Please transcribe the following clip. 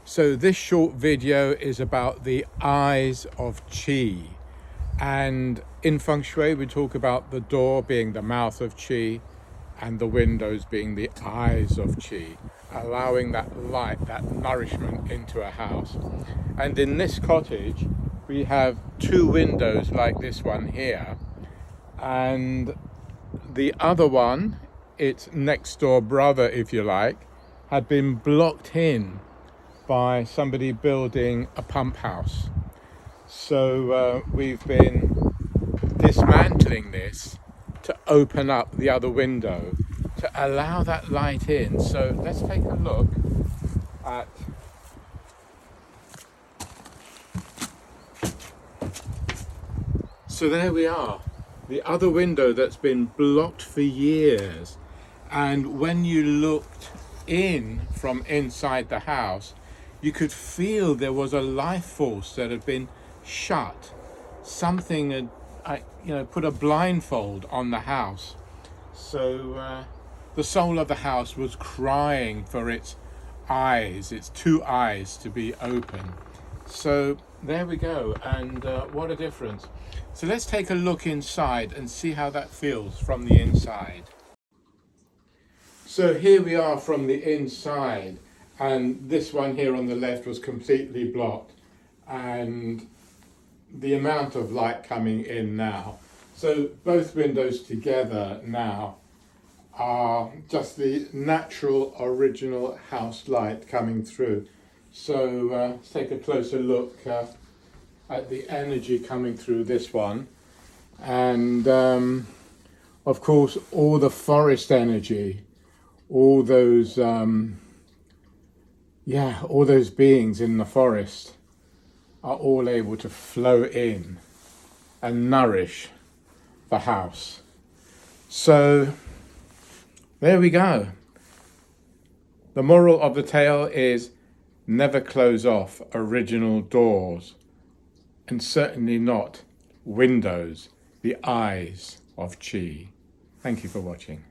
So this short video is about the eyes of Qi. And in Feng Shui, we talk about the door being the mouth of Qi and the windows being the eyes of Qi, allowing that light, that nourishment into a house. And in this cottage, we have two windows like this one here. And the other one, its next door brother, if you like, had been blocked in by somebody building a pump house. So we've been dismantling this to open up the other window to allow that light in. So let's take a look at so there we are, the other window that's been blocked for years. And when you looked in from inside the house, you could feel there was a life force that had been shut. Something had, put a blindfold on the house. So the soul of the house was crying for its eyes, its two eyes to be open. So there we go, and what a difference. So let's take a look inside and see how that feels from the inside. So here we are from the inside, and this one here on the left was completely blocked, and the amount of light coming in now. So both windows together now are just the natural original house light coming through. So let's take a closer look at the energy coming through this one, and of course all the forest energy, all those all those beings in the forest are all able to flow in and nourish the house. So there we go. The moral of the tale is never close off original doors, and certainly not windows, the eyes of Qi. Thank you for watching.